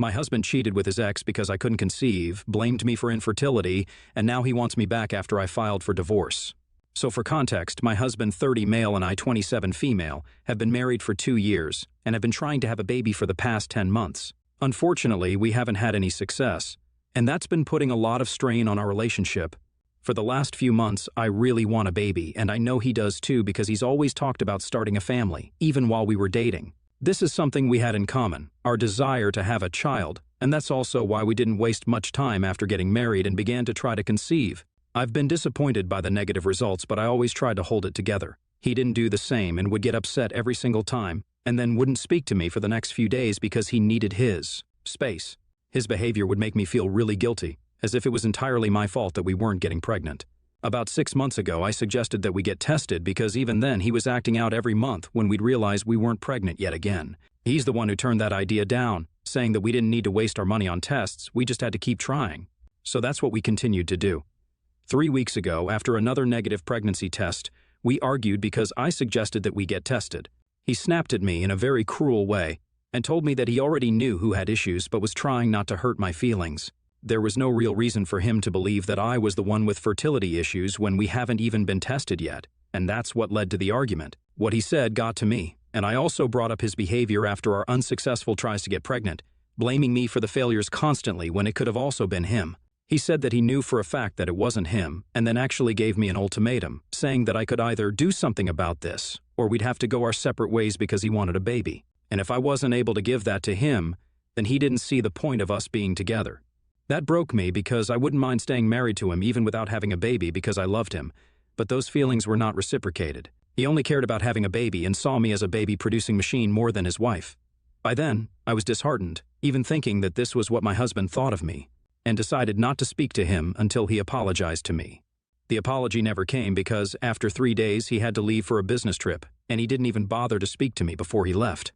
My husband cheated with his ex because I couldn't conceive, blamed me for infertility, and now he wants me back after I filed for divorce. So for context, my husband, 30 male and I, 27 female, have been married for 2 years and have been trying to have a baby for the past 10 months. Unfortunately, we haven't had any success, and that's been putting a lot of strain on our relationship. For the last few months, I really want a baby, and I know he does too because he's always talked about starting a family, even while we were dating. This is something we had in common, our desire to have a child, and that's also why we didn't waste much time after getting married and began to try to conceive. I've been disappointed by the negative results, but I always tried to hold it together. He didn't do the same and would get upset every single time, and then wouldn't speak to me for the next few days because he needed his space. His behavior would make me feel really guilty, as if it was entirely my fault that we weren't getting pregnant. About 6 months ago, I suggested that we get tested because even then he was acting out every month when we'd realize we weren't pregnant yet again. He's the one who turned that idea down, saying that we didn't need to waste our money on tests, we just had to keep trying. So that's what we continued to do. 3 weeks ago, after another negative pregnancy test, we argued because I suggested that we get tested. He snapped at me in a very cruel way and told me that he already knew who had issues but was trying not to hurt my feelings. There was no real reason for him to believe that I was the one with fertility issues when we haven't even been tested yet, and that's what led to the argument. What he said got to me, and I also brought up his behavior after our unsuccessful tries to get pregnant, blaming me for the failures constantly when it could have also been him. He said that he knew for a fact that it wasn't him, and then actually gave me an ultimatum, saying that I could either do something about this, or we'd have to go our separate ways because he wanted a baby. And if I wasn't able to give that to him, then he didn't see the point of us being together. That broke me because I wouldn't mind staying married to him even without having a baby because I loved him, but those feelings were not reciprocated. He only cared about having a baby and saw me as a baby-producing machine more than his wife. By then, I was disheartened, even thinking that this was what my husband thought of me, and decided not to speak to him until he apologized to me. The apology never came because after 3 days he had to leave for a business trip, and he didn't even bother to speak to me before he left.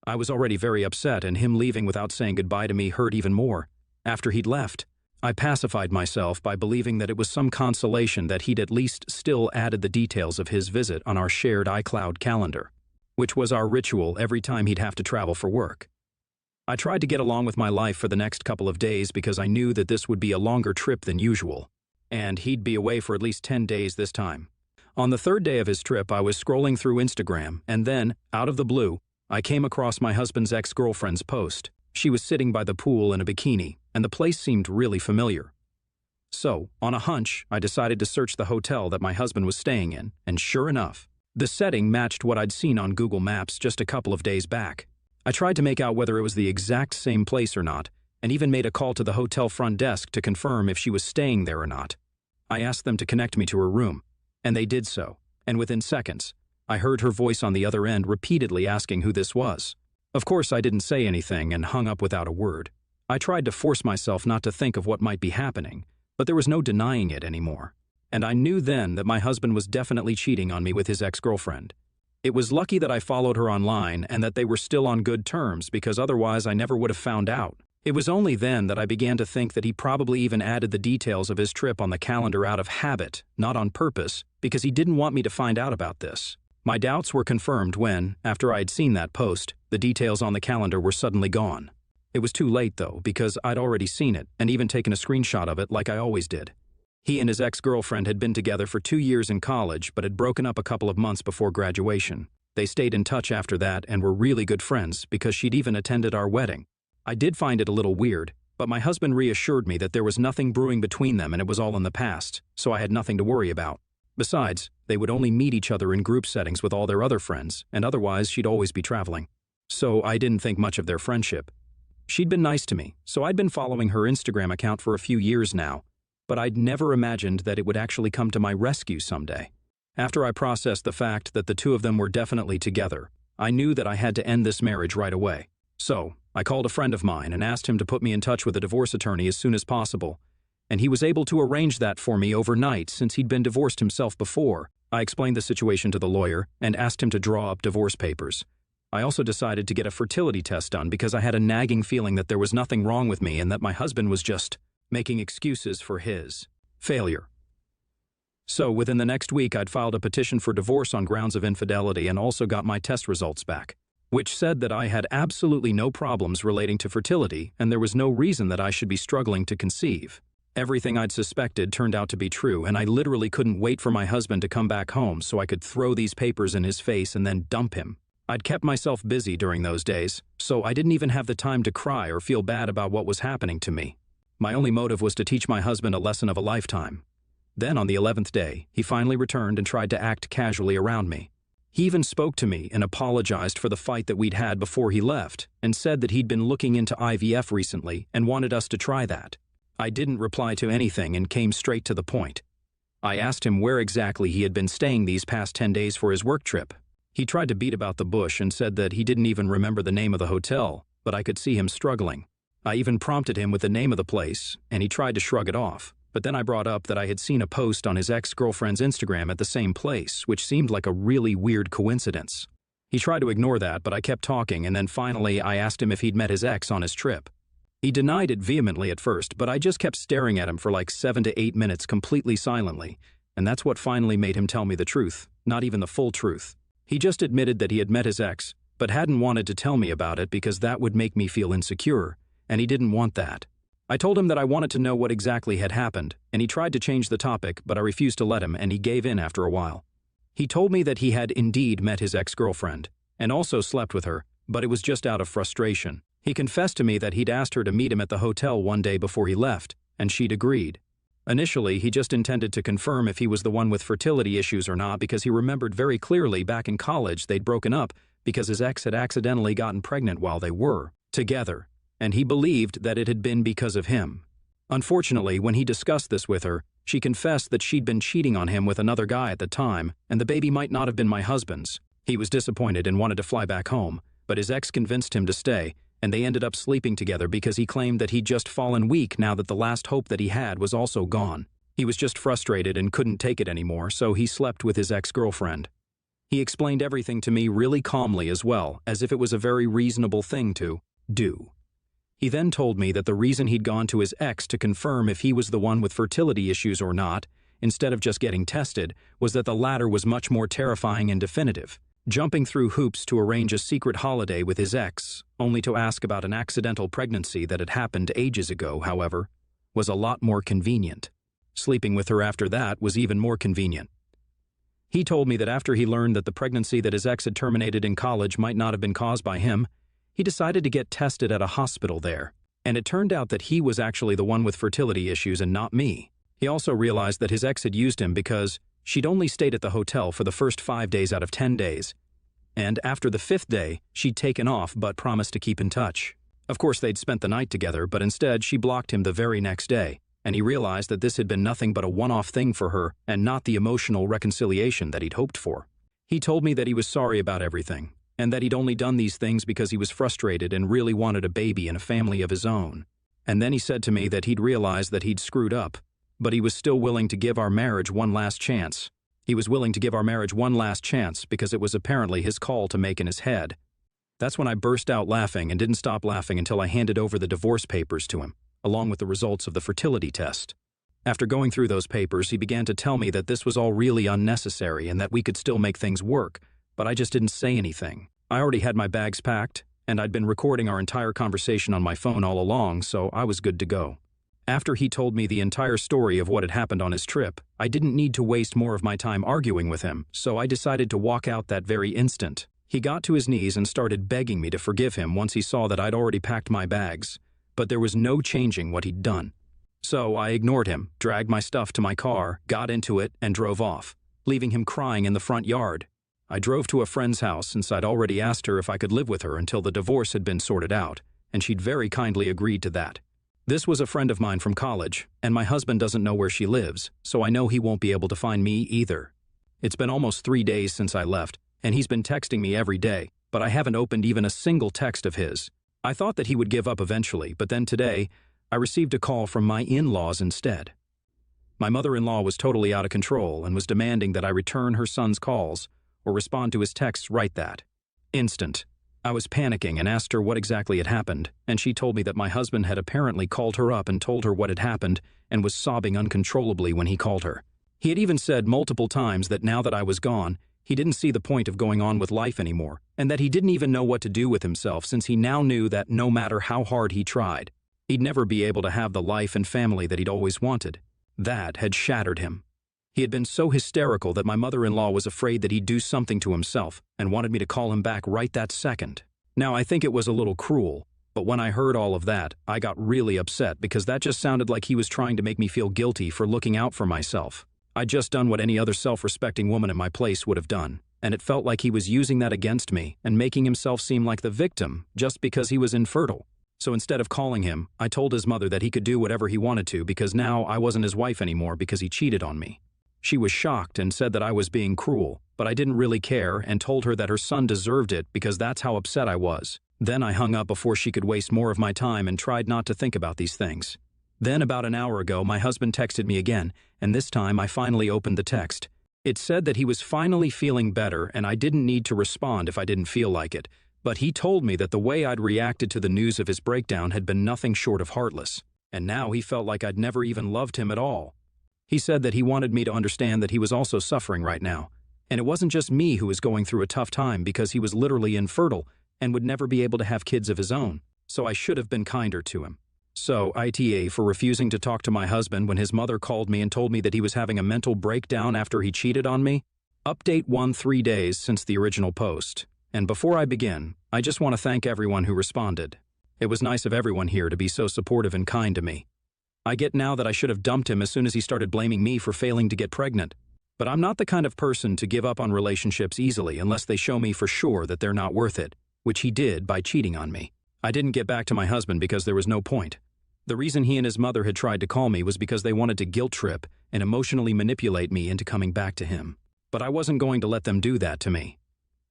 I was already very upset, and him leaving without saying goodbye to me hurt even more. After he'd left, I pacified myself by believing that it was some consolation that he'd at least still added the details of his visit on our shared iCloud calendar, which was our ritual every time he'd have to travel for work. I tried to get along with my life for the next couple of days because I knew that this would be a longer trip than usual, and he'd be away for at least 10 days this time. On the 3rd day of his trip, I was scrolling through Instagram, and then, out of the blue, I came across my husband's ex-girlfriend's post. She was sitting by the pool in a bikini, and the place seemed really familiar. So, on a hunch, I decided to search the hotel that my husband was staying in, and sure enough, the setting matched what I'd seen on Google Maps just a couple of days back. I tried to make out whether it was the exact same place or not, and even made a call to the hotel front desk to confirm if she was staying there or not. I asked them to connect me to her room, and they did so, and within seconds, I heard her voice on the other end repeatedly asking who this was. Of course, I didn't say anything and hung up without a word. I tried to force myself not to think of what might be happening, but there was no denying it anymore. And I knew then that my husband was definitely cheating on me with his ex-girlfriend. It was lucky that I followed her online and that they were still on good terms because otherwise I never would have found out. It was only then that I began to think that he probably even added the details of his trip on the calendar out of habit, not on purpose, because he didn't want me to find out about this. My doubts were confirmed when, after I had seen that post, the details on the calendar were suddenly gone. It was too late though, because I'd already seen it and even taken a screenshot of it like I always did. He and his ex-girlfriend had been together for 2 years in college but had broken up a couple of months before graduation. They stayed in touch after that and were really good friends because she'd even attended our wedding. I did find it a little weird, but my husband reassured me that there was nothing brewing between them and it was all in the past, so I had nothing to worry about. Besides, they would only meet each other in group settings with all their other friends, and otherwise she'd always be traveling. So I didn't think much of their friendship. She'd been nice to me, so I'd been following her Instagram account for a few years now, but I'd never imagined that it would actually come to my rescue someday. After I processed the fact that the two of them were definitely together, I knew that I had to end this marriage right away. So, I called a friend of mine and asked him to put me in touch with a divorce attorney as soon as possible, and he was able to arrange that for me overnight since he'd been divorced himself before. I explained the situation to the lawyer and asked him to draw up divorce papers. I also decided to get a fertility test done because I had a nagging feeling that there was nothing wrong with me and that my husband was just making excuses for his failure. So within the next week, I'd filed a petition for divorce on grounds of infidelity and also got my test results back. which said that I had absolutely no problems relating to fertility and there was no reason that I should be struggling to conceive. Everything I'd suspected turned out to be true, and I literally couldn't wait for my husband to come back home so I could throw these papers in his face and then dump him. I'd kept myself busy during those days, so I didn't even have the time to cry or feel bad about what was happening to me. My only motive was to teach my husband a lesson of a lifetime. Then on the 11th day, he finally returned and tried to act casually around me. He even spoke to me and apologized for the fight that we'd had before he left, and said that he'd been looking into IVF recently and wanted us to try that. I didn't reply to anything and came straight to the point. I asked him where exactly he had been staying these past 10 days for his work trip. He tried to beat about the bush and said that he didn't even remember the name of the hotel, but I could see him struggling. I even prompted him with the name of the place, and he tried to shrug it off. But then I brought up that I had seen a post on his ex-girlfriend's Instagram at the same place, which seemed like a really weird coincidence. He tried to ignore that, but I kept talking, and then finally I asked him if he'd met his ex on his trip. He denied it vehemently at first, but I just kept staring at him for like 7 to 8 minutes completely silently, and that's what finally made him tell me the truth, not even the full truth. He just admitted that he had met his ex, but hadn't wanted to tell me about it because that would make me feel insecure, and he didn't want that. I told him that I wanted to know what exactly had happened, and he tried to change the topic, but I refused to let him, and he gave in after a while. He told me that he had indeed met his ex-girlfriend, and also slept with her, but it was just out of frustration. He confessed to me that he'd asked her to meet him at the hotel one day before he left, and she'd agreed. Initially, he just intended to confirm if he was the one with fertility issues or not because he remembered very clearly back in college they'd broken up because his ex had accidentally gotten pregnant while they were together, and he believed that it had been because of him. Unfortunately, when he discussed this with her, she confessed that she'd been cheating on him with another guy at the time, and the baby might not have been my husband's. He was disappointed and wanted to fly back home, but his ex convinced him to stay, and they ended up sleeping together because he claimed that he'd just fallen weak now that the last hope that he had was also gone. He was just frustrated and couldn't take it anymore, so he slept with his ex-girlfriend. He explained everything to me really calmly as well, as if it was a very reasonable thing to do. He then told me that the reason he'd gone to his ex to confirm if he was the one with fertility issues or not, instead of just getting tested, was that the latter was much more terrifying and definitive. Jumping through hoops to arrange a secret holiday with his ex, only to ask about an accidental pregnancy that had happened ages ago, however, was a lot more convenient. Sleeping with her after that was even more convenient. He told me that after he learned that the pregnancy that his ex had terminated in college might not have been caused by him, he decided to get tested at a hospital there, and it turned out that he was actually the one with fertility issues and not me. He also realized that his ex had used him because she'd only stayed at the hotel for the first 5 days out of 10 days, and after the 5th day, she'd taken off but promised to keep in touch. Of course, they'd spent the night together, but instead she blocked him the very next day, and he realized that this had been nothing but a one-off thing for her and not the emotional reconciliation that he'd hoped for. He told me that he was sorry about everything, and that he'd only done these things because he was frustrated and really wanted a baby and a family of his own. And then he said to me that he'd realized that he'd screwed up, but he was still willing to give our marriage one last chance. He was willing to give our marriage one last chance because it was apparently his call to make in his head. That's when I burst out laughing and didn't stop laughing until I handed over the divorce papers to him, along with the results of the fertility test. After going through those papers, he began to tell me that this was all really unnecessary and that we could still make things work, but I just didn't say anything. I already had my bags packed, and I'd been recording our entire conversation on my phone all along, so I was good to go. After he told me the entire story of what had happened on his trip, I didn't need to waste more of my time arguing with him, so I decided to walk out that very instant. He got to his knees and started begging me to forgive him once he saw that I'd already packed my bags, but there was no changing what he'd done. So I ignored him, dragged my stuff to my car, got into it, and drove off, leaving him crying in the front yard. I drove to a friend's house since I'd already asked her if I could live with her until the divorce had been sorted out, and she'd very kindly agreed to that. This was a friend of mine from college, and my husband doesn't know where she lives, so I know he won't be able to find me either. It's been almost 3 days since I left, and he's been texting me every day, but I haven't opened even a single text of his. I thought that he would give up eventually, but then today, I received a call from my in-laws instead. My mother-in-law was totally out of control and was demanding that I return her son's calls or respond to his texts right that instant. I was panicking and asked her what exactly had happened, and she told me that my husband had apparently called her up and told her what had happened and was sobbing uncontrollably when he called her. He had even said multiple times that now that I was gone, He didn't see the point of going on with life anymore, and that he didn't even know what to do with himself since he now knew that no matter how hard he tried, he'd never be able to have the life and family that he'd always wanted. That had shattered him. He had been so hysterical that my mother-in-law was afraid that he'd do something to himself and wanted me to call him back right that second. Now, I think it was a little cruel, but when I heard all of that, I got really upset because that just sounded like he was trying to make me feel guilty for looking out for myself. I'd just done what any other self-respecting woman in my place would have done, and it felt like he was using that against me and making himself seem like the victim just because he was infertile. So instead of calling him, I told his mother that he could do whatever he wanted to because now I wasn't his wife anymore because he cheated on me. She was shocked and said that I was being cruel, but I didn't really care and told her that her son deserved it because that's how upset I was. Then I hung up before she could waste more of my time and tried not to think about these things. Then about an hour ago, my husband texted me again, and this time I finally opened the text. It said that he was finally feeling better and I didn't need to respond if I didn't feel like it, but he told me that the way I'd reacted to the news of his breakdown had been nothing short of heartless, and now he felt like I'd never even loved him at all. He said that he wanted me to understand that he was also suffering right now, and it wasn't just me who was going through a tough time because he was literally infertile and would never be able to have kids of his own, so I should have been kinder to him. So, ITA for refusing to talk to my husband when his mother called me and told me that he was having a mental breakdown after he cheated on me. Update 1 3 days since the original post. And before I begin, I just want to thank everyone who responded. It was nice of everyone here to be so supportive and kind to me. I get now that I should have dumped him as soon as he started blaming me for failing to get pregnant. But I'm not the kind of person to give up on relationships easily unless they show me for sure that they're not worth it, which he did by cheating on me. I didn't get back to my husband because there was no point. The reason he and his mother had tried to call me was because they wanted to guilt trip and emotionally manipulate me into coming back to him. But I wasn't going to let them do that to me.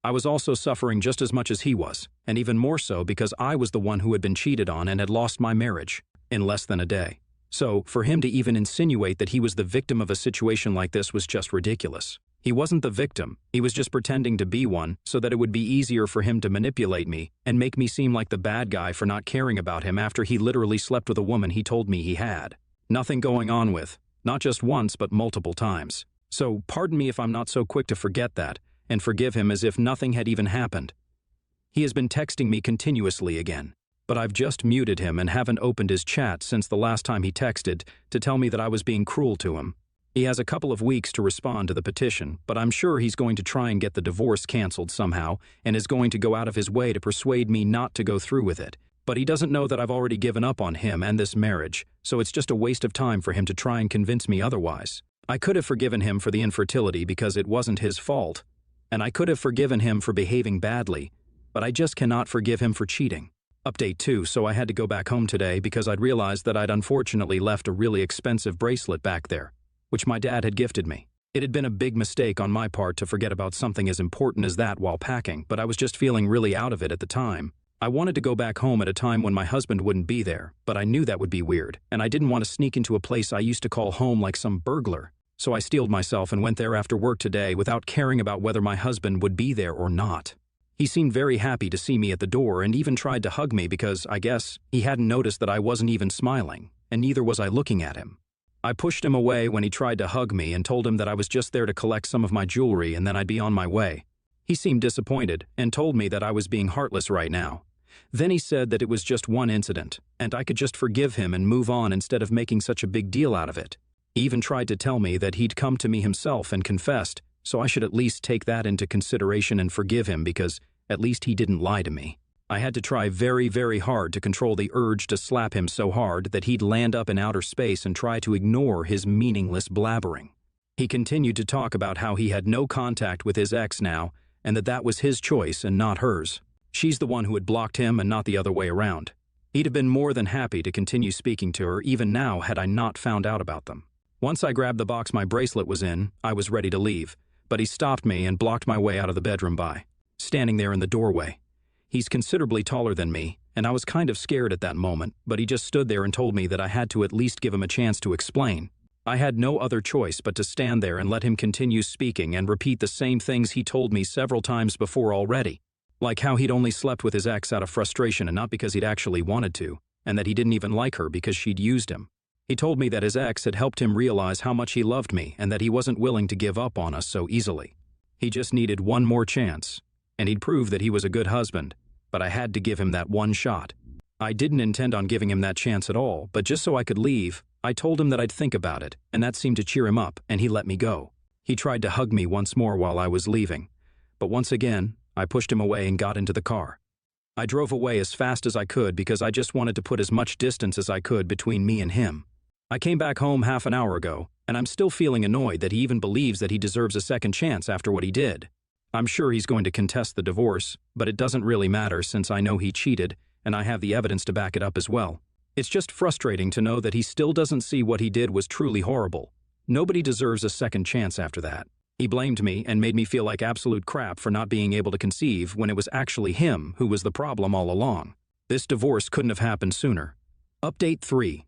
I was also suffering just as much as he was, and even more so because I was the one who had been cheated on and had lost my marriage in less than a day. So, for him to even insinuate that he was the victim of a situation like this was just ridiculous. He wasn't the victim, he was just pretending to be one so that it would be easier for him to manipulate me and make me seem like the bad guy for not caring about him after he literally slept with a woman he told me he had. Nothing going on with, not just once but multiple times. So, pardon me if I'm not so quick to forget that, and forgive him as if nothing had even happened. He has been texting me continuously again. But I've just muted him and haven't opened his chat since the last time he texted to tell me that I was being cruel to him. He has a couple of weeks to respond to the petition, but I'm sure he's going to try and get the divorce canceled somehow and is going to go out of his way to persuade me not to go through with it. But he doesn't know that I've already given up on him and this marriage, so it's just a waste of time for him to try and convince me otherwise. I could have forgiven him for the infertility because it wasn't his fault, and I could have forgiven him for behaving badly, but I just cannot forgive him for cheating. Update 2, so I had to go back home today because I'd realized that I'd unfortunately left a really expensive bracelet back there, which my dad had gifted me. It had been a big mistake on my part to forget about something as important as that while packing, but I was just feeling really out of it at the time. I wanted to go back home at a time when my husband wouldn't be there, but I knew that would be weird, and I didn't want to sneak into a place I used to call home like some burglar. So I steeled myself and went there after work today without caring about whether my husband would be there or not. He seemed very happy to see me at the door and even tried to hug me because, I guess, he hadn't noticed that I wasn't even smiling, and neither was I looking at him. I pushed him away when he tried to hug me and told him that I was just there to collect some of my jewelry and then I'd be on my way. He seemed disappointed and told me that I was being heartless right now. Then he said that it was just one incident, and I could just forgive him and move on instead of making such a big deal out of it. He even tried to tell me that he'd come to me himself and confessed, so I should at least take that into consideration and forgive him because at least he didn't lie to me. I had to try very, very hard to control the urge to slap him so hard that he'd land up in outer space and try to ignore his meaningless blabbering. He continued to talk about how he had no contact with his ex now and that that was his choice and not hers. She's the one who had blocked him and not the other way around. He'd have been more than happy to continue speaking to her even now had I not found out about them. Once I grabbed the box my bracelet was in, I was ready to leave, but he stopped me and blocked my way out of the bedroom by standing there in the doorway. He's considerably taller than me, and I was kind of scared at that moment, but he just stood there and told me that I had to at least give him a chance to explain. I had no other choice but to stand there and let him continue speaking and repeat the same things he told me several times before already. Like how he'd only slept with his ex out of frustration and not because he'd actually wanted to, and that he didn't even like her because she'd used him. He told me that his ex had helped him realize how much he loved me and that he wasn't willing to give up on us so easily. He just needed one more chance, and he'd prove that he was a good husband, but I had to give him that one shot. I didn't intend on giving him that chance at all, but just so I could leave, I told him that I'd think about it, and that seemed to cheer him up, and he let me go. He tried to hug me once more while I was leaving, but once again, I pushed him away and got into the car. I drove away as fast as I could because I just wanted to put as much distance as I could between me and him. I came back home half an hour ago, and I'm still feeling annoyed that he even believes that he deserves a second chance after what he did. I'm sure he's going to contest the divorce, but it doesn't really matter since I know he cheated, and I have the evidence to back it up as well. It's just frustrating to know that he still doesn't see what he did was truly horrible. Nobody deserves a second chance after that. He blamed me and made me feel like absolute crap for not being able to conceive when it was actually him who was the problem all along. This divorce couldn't have happened sooner. Update 3.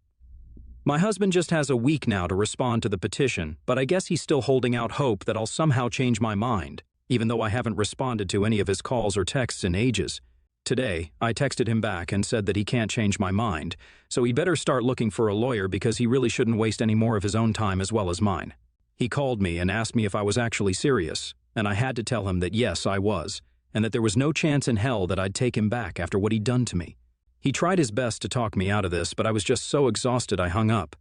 My husband just has a week now to respond to the petition, but I guess he's still holding out hope that I'll somehow change my mind, even though I haven't responded to any of his calls or texts in ages. Today, I texted him back and said that he can't change my mind, so he'd better start looking for a lawyer because he really shouldn't waste any more of his own time as well as mine. He called me and asked me if I was actually serious, and I had to tell him that yes, I was, and that there was no chance in hell that I'd take him back after what he'd done to me. He tried his best to talk me out of this, but I was just so exhausted I hung up.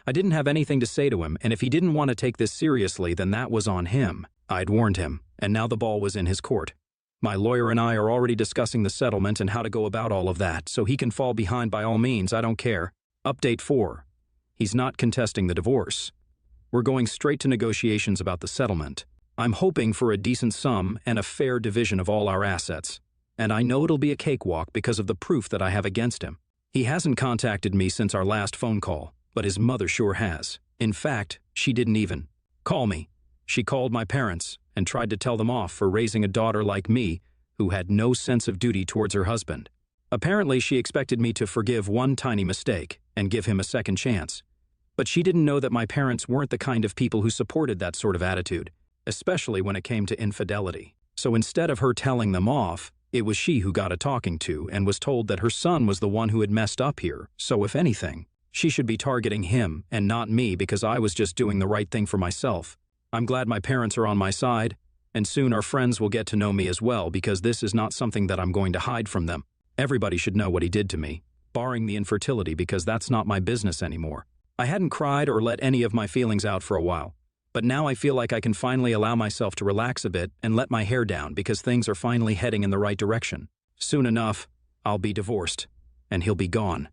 I didn't have anything to say to him, and if he didn't want to take this seriously, then that was on him. I'd warned him, and now the ball was in his court. My lawyer and I are already discussing the settlement and how to go about all of that, so he can fall behind by all means, I don't care. Update 4. He's not contesting the divorce. We're going straight to negotiations about the settlement. I'm hoping for a decent sum and a fair division of all our assets. And I know it'll be a cakewalk because of the proof that I have against him. He hasn't contacted me since our last phone call, but his mother sure has. In fact, she didn't even call me. She called my parents and tried to tell them off for raising a daughter like me who had no sense of duty towards her husband. Apparently, she expected me to forgive one tiny mistake and give him a second chance. But she didn't know that my parents weren't the kind of people who supported that sort of attitude, especially when it came to infidelity. So instead of her telling them off, it was she who got a talking to and was told that her son was the one who had messed up here, so if anything, she should be targeting him and not me because I was just doing the right thing for myself. I'm glad my parents are on my side, and soon our friends will get to know me as well because this is not something that I'm going to hide from them. Everybody should know what he did to me, barring the infertility because that's not my business anymore. I hadn't cried or let any of my feelings out for a while, but now I feel like I can finally allow myself to relax a bit and let my hair down because things are finally heading in the right direction. Soon enough, I'll be divorced, and he'll be gone.